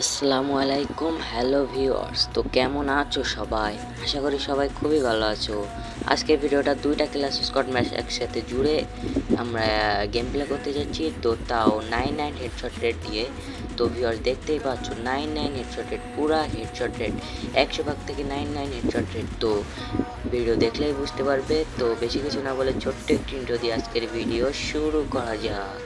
আসসালামু আলাইকুম, hello viewers. তো কেমন আছো সবাই? আশা করি সবাই খুবই ভালো আছো। আজকের ভিডিওটা দুইটা ক্লাস স্কোয়াড ম্যাচ একসাথে জুড়ে আমরা গেম প্লে করতে যাচ্ছি, তো তাও 99 হেডশট রেট দিয়ে। তো ভিউয়ার্স দেখতেই পাচ্ছ 99 হেডশট রেট, পুরা হেডশট রেট 100 ভাগ থেকে 99 হেডশট রেট। তো ভিডিও দেখলেই বুঝতে পারবে। তো বেশি কিছু না বলে ছোট্ট একটি ইন্ট্রো দিয়ে আজকের ভিডিও শুরু করা যাক।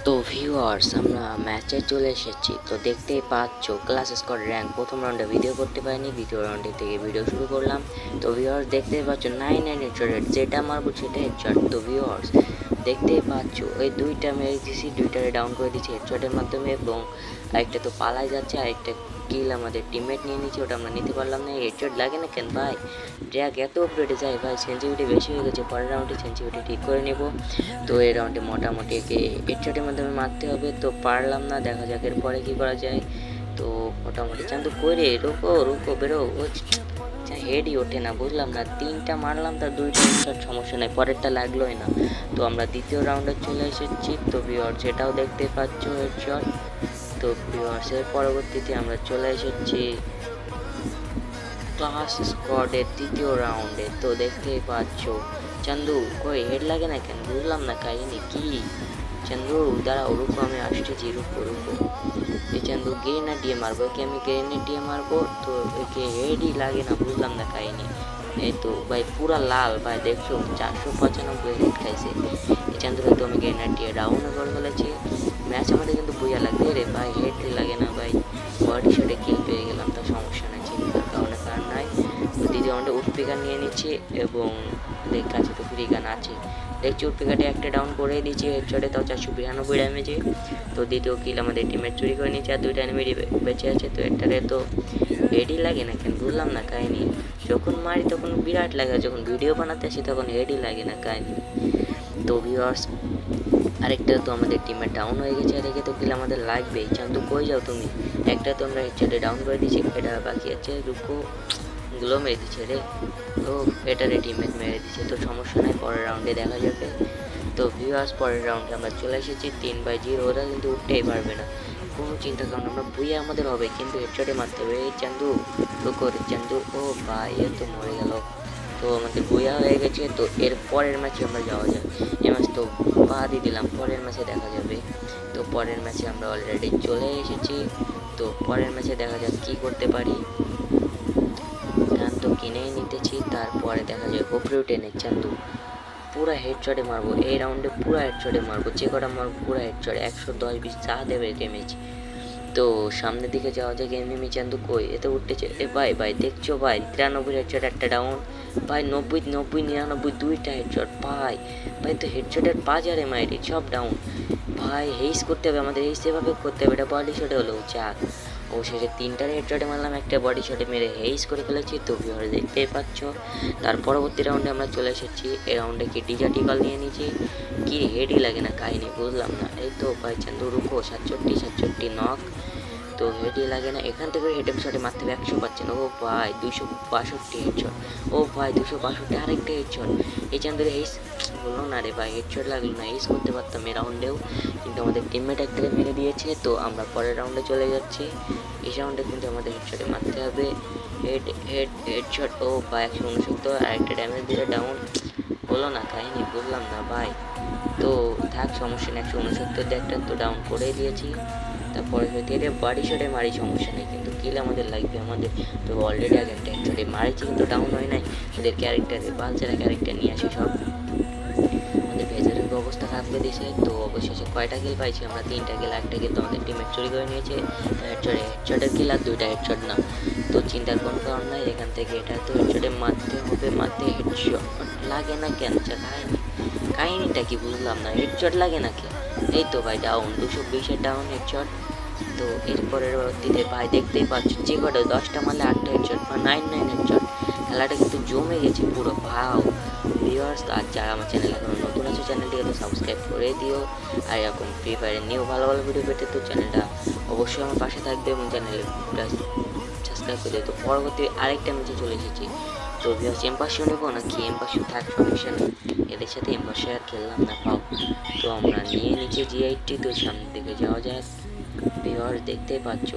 তো ভিউয়ার্স আমরা ম্যাচে চলে এসেছি। তো দেখতেই পাচ্ছ ক্লাস স্কোয়াড র্যাঙ্ক প্রথম রাউন্ডে ভিডিও করতে পারিনি, দ্বিতীয় রাউন্ডে থেকে ভিডিও শুরু করলাম। তো ভিউয়ার্স দেখতেই পাচ্ছ 99 হেডশট রেট, যেটা মারবো সেটা হেডশট। তো ভিউয়ার্স দেখতেই পাচ্ছ ওই দুইটা মেরে দিয়েছি, দুইটারে ডাউন করে দিচ্ছি হেডশটের মাধ্যমে, এবং আরেকটা তো পালাই যাচ্ছে, আরেকটা কিল আমাদের টিমমেট নিয়ে নিচ্ছে, ওটা আমরা নিতে পারলাম না। হেডশট লাগে না কেন ভাই? ড্র্যাগ এত উপরে যায় ভাই, সেন্সিভিটি বেশি হয়ে গেছে। পরের রাউন্ডে সেন্সিভিটি ঠিক করে নেব। তো এই রাউন্ডে মোটামুটি একে হেডশটের মাধ্যমে মারতে হবে। তো পারলাম না, দেখা যাক এরপরে কী করা যায়। তো মোটামুটি চান্দু করে রুকো রুকো বেরো, হেডই ওঠে না, বুঝলাম না। তিনটা মারলাম, তার দুইটা হেডশট, সমস্যা নেই, পরেরটা লাগলোই না। তো আমরা দ্বিতীয় রাউন্ডে চলে এসেছি। তো ভিউয়ার্স এটাও দেখতে পাচ্ছ হেডশট। তো ভিউয়ার্সের পরবর্তীতে আমরা চলে এসেছি ক্লাস স্কোয়াডের তৃতীয় রাউন্ডে। তো দেখতেই পাচ্ছ চান্দু কই হেড লাগে না কেন, বুঝলাম না কাহিনী কি। চান্দু দাঁড়াও, রুকো আমি আসতেছি, রুকো রুকো। এই চান্দু গ্রেনেড দিয়ে মারবো, ওকে আমি গ্রেনেড দিয়ে মারবো, তো একে হেডই লাগে না, বুঝলাম না কাহিনী। এই তো ভাই পুরা লাল ভাই, দেখছো 495 হেড খাইছে এই চান্দুরা। তো আমি গ্রেনেড দিয়ে ডাউনও করে ফেলেছি। ম্যাচ আমাদের কিন্তু বুঝা লাগবে রে ভাই, হেড লাগে না ভাই, বডি শটে কিল পেয়ে গেলাম, তো সমস্যা নেই, চিন্তার কারণে কারণ নাই। তো দ্বিতীয় রাউন্ডে উডপিকার নিয়ে নিচ্ছি, এবং কাছে তো ফ্রি গান আছে, দেখছি উডপিকারটা একটা ডাউন করে দিচ্ছি হেডশটে, তাও 492 ড্যামেজে। তো দ্বিতীয় কিল আমাদের টিমের চুরি করে নিচ্ছে, আর দুইটা এনিমি বেঁচে আছে। তো একটারে তো হেডই লাগে না কেন, বুঝলাম না কাহিনী। যখন মারি তখন বিরাট লাগে, যখন ভিডিও বানাতে আসি তখন হেডই লাগে না কাহিনী। তো ভিউয়ার্স আরেকটা তো আমাদের টিমের ডাউন হয়ে গেছে, আর একে তো কিল আমাদের লাগবেই। চান্দু কই যাও তুমি? একটা তো আমরা হেডশটে ডাউন করে দিচ্ছি, এটা বাকি আছে, রুকো গুলো মেরে দিচ্ছে রে। তো এটারে টিমমেট মেরে দিচ্ছে, তো সমস্যা নাই, পরের রাউন্ডে দেখা যাবে। তো ভিউয়ার্স পরের রাউন্ডে আমরা চলে এসেছি 3/0, ওরা কিন্তু উঠতেই পারবে না, কোনো চিন্তা কারণ আমরা বুইয়া আমাদের হবে, কিন্তু হেডশটে মারতে হবে। এই চান্দু রুকো রে চান্দু, ও ভাই এ তো মরে গেল। তো আমাদের বুইয়া হয়ে গেছে। তো এর পরের ম্যাচে আমরা যাওয়া যায়, এই ম্যাচ তো বাদই দিলাম, পরের ম্যাচে দেখা যাবে। তো পরের ম্যাচে আমরা অলরেডি চলে এসেছি। তো পরের ম্যাচে দেখা যাক কী করতে পারি। গান তো কিনেই নিতেছি, তারপরে দেখা যায় উপরে উঠে নেই চান্দু, পুরা হেডশটে মারবো এই রাউন্ডে, পুরা হেডশটে মারবো, যে কটা মারবো পুরা হেডশট, 110-20 যা দেবে ড্যামেজ। তো সামনের দিকে যাওয়া যায়, এনিমি চান্দু কই, এতে উঠতেছে। এ ভাই ভাই দেখছো ভাই, 93 হেডশট একটা ডাউন ভাই, 90-99 দুইটা হেডশট ভাই। ভাই তো হেডশটের বাজারে মাইরি সব ডাউন ভাই, হেইস করতে হবে আমাদের, হেইস এভাবে করতে হবে, এটা বডি শটে হলো যাক। ও শেষে তিনটার হেডশটে মারলাম, একটা বডি শটে মেরে হেইস করে ফেলেছি। তো ভিউয়ার দেখতেই পাচ্ছ। তার পরবর্তী রাউন্ডে আমরা চলে এসেছি, এই রাউন্ডে কি ডিজার্টিকাল নিয়ে নিয়েছি, কি হেডই লাগে না কাহিনি, বুঝলাম না। এই তো ভাই চান্দু রুকো, 67 নক, তো হেডই লাগে না। এখান থেকে হেড শটে মারতে হবে, 100 পাচ্ছেন। ও ভাই 262 হেডশট, ও ভাই 262 আরেকটা হেডশট। এই চান্দুরে হেইস বললো না রে ভাই, হেডশট লাগলো না, হেইস করতে পারতাম এই রাউন্ডেও, কিন্তু আমাদের টিমমেট একটা মেরে দিয়েছে। তো আমরা পরের রাউন্ডে চলে যাচ্ছি, এই রাউন্ডে কিন্তু আমাদের হেডশটে মারতে হবে, হেডশট। ও ভাই 169, আরেকটা ড্যামেজ দিলে ডাউন, হলো না কাহিনি, বুঝলাম না ভাই। তো থাক, সমস্যা নেই, 169 দিয়ে একটা তো ডাউন করে দিয়েছি। তারপরে ধীরে বাড়ি শটে মারি, সমস্যা নেই, কিন্তু কিল আমাদের লাগবে আমাদের। তো অলরেডি আগে একটা হেডশটে মারিছি, কিন্তু ডাউন হয় নাই। ওদের ক্যারেক্টারে বালচেরা ক্যারেক্টার নিয়ে আসে সব, আমাদের ভেজারের অবস্থা খারাপ করে দিয়েছে। তো অবশেষে কয়টা কিল পাইছি আমরা? 3টা কিল, একটা কিল তো আমাদের টিমের চুরি করে নিয়েছে। তো হেডশটের কিল আর 2টা হেডশট না, তো চিন্তার কোনো কারণ নাই। এখান থেকে এটা তো হেডশটে মারতে হবে, মারতে হেডশট লাগে না কেন, কাহিনিটা কি বুঝলাম না, হেডশট লাগে না কেন? এই তো ভাই ডাউন, 220-এর ডাউন হেডশট। তো এরপরের পরবর্তীতে ভাই দেখতেই পাচ্ছ, যে কটা 10টা মারলে 8টা হেডশট বা 9 হেডশট, খেলাটা কিন্তু জমে গেছে পুরো ভাও। ভিউয়ার্স আর যারা আমার চ্যানেল এখনো নতুন আছে, চ্যানেলটিকে তো সাবস্ক্রাইব করে দিও, আর এরকম ফ্রি ফায়ারের নিউ ভালো ভালো ভিডিও পেতে তো চ্যানেলটা অবশ্যই আমার পাশে থাকবে, এবং চ্যানেলে সাবস্ক্রাইব করে দিও। তো পরবর্তী আরেকটা ম্যাচে চলে এসেছি, তো ভিউয়ার্স এম500 নেবো নাকি এম500 থাক সমস্যা নেই, এদের সাথে এম500 আর খেললাম না পাও। তো আমরা নিয়ে নিচে G80, তো সামনের দিকে যাওয়া যাক। ভিউয়ার্স দেখতেই পাচ্ছ,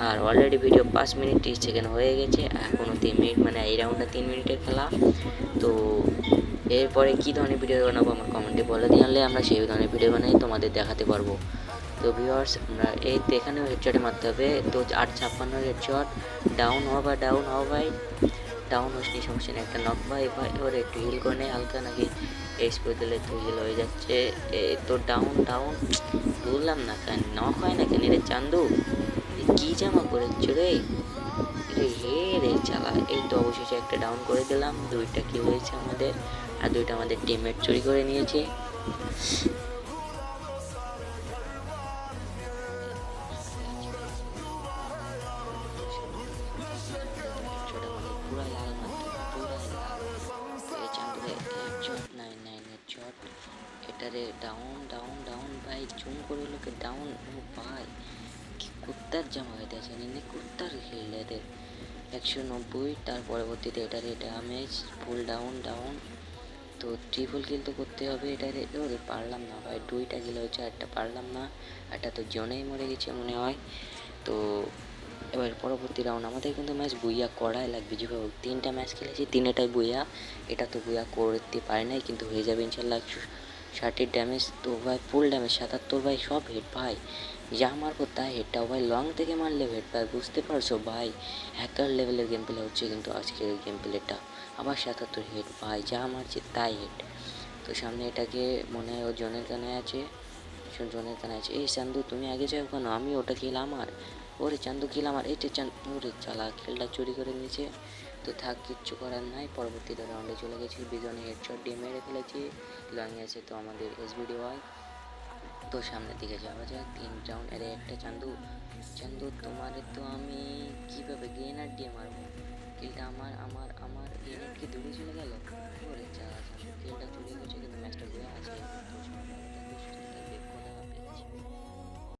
আর অলরেডি ভিডিও 5 মিনিট 30 সেকেন্ড হয়ে গেছে, এখনও 3 মিনিট, মানে এই রাউন্ডটা 3 মিনিটের খেলা। তো এরপরে কী ধরনের ভিডিও বানাবো আমার কমেন্টে বলে দিলে আমরা সেই ধরনের ভিডিও বানাই তোমাদের দেখাতে পারবো। তো ভিউয়ার্স আমরা এই এখানেও হেডশটে মারতে হবে, তো 856 হেডশট। ডাউন হও ভাই, ডাউন হও ভাই, ডাউন হোসনি সমস্যা নেই, একটা নক ভাই ভাই, ওর একটু হিল করে নেই হালকা, নাকি এস করে দিলে তো হিল হয়ে যাচ্ছে। তো ডাউন ডাউন, বললাম না কেন নক হয় না কেন রে চান্দু, কি জামা করেছ রে রে, হে রে চালা। এই তো অবশেষে একটা ডাউন করে দিলাম, দুইটা কি হয়েছে আমাদের, আর দুইটা আমাদের টিমমেট চুরি করে নিয়েছে। এটারে ডাউন ডাউন ডাউন ভাই, জুম করে লোকে ডাউন। ও ভাই কি কুত্তার জামা হয়ে আছে, এনে কুত্তার খেললে এদের 190। তার পরবর্তীতে এটারে ড্যামেজ ফুল ডাউন ডাউন। তো ট্রিপল কিল তো করতে হবে এটারে, ওরে পারলাম না ভাই, 2টা কিল হয়েছে, একটা পারলাম না, একটা তো জনেই মরে গেছে মনে হয়। তো এবার পরবর্তী রাউন্ড আমাদের কিন্তু ম্যাচ বুইয়া করাই লাগবে, যেভাবে 3টা ম্যাচ খেলেছি 3টাই বুইয়া, এটা তো বুইয়া করতে পারি নাই, কিন্তু হয়ে যাবে ইনশাল্লাহ। 60 ড্যামেজ, তো ভাই ফুল ড্যামেজ 77 ভাই, সব হেড ভাই, যা মারবো তাই হেডটাও ভাই, লং থেকে মারলেও হেড ভাই, বুঝতে পারছো ভাই, হ্যাকার লেভেলের গেম প্লে হচ্ছে কিন্তু আজকের গেম প্লেটা। আবার 77 হেড ভাই, যা মারছে তাই হেড। তো সামনে এটাকে মনে হয় ও জনের কানে আছে, জনের কানে আছে। এই চান্দু তুমি আগে যাও কেন, আমি ওটা কিল আমার, ওরে চান্দু কিল আমার, এই ওরে চালা খেলটা চুরি করে নিয়েছে। তো থাক, কিচ্ছু করার নাই, পরবর্তীতে রাউন্ডে চলে গেছি, বিজনে হেডশট দিয়ে মেরে ফেলেছি। লং আছে তো আমাদের SBD হয়। তো সামনের দিকে যাওয়া যায়, 3 রাউন্ড। আরে একটা চান্দু, চান্দু তোমারে তো আমি কীভাবে গ্রেনার দিয়ে মারবো, কিলটা আমার আমার আমার গ্রেনেড কি দূরে চলে গেল, ওরে চালা।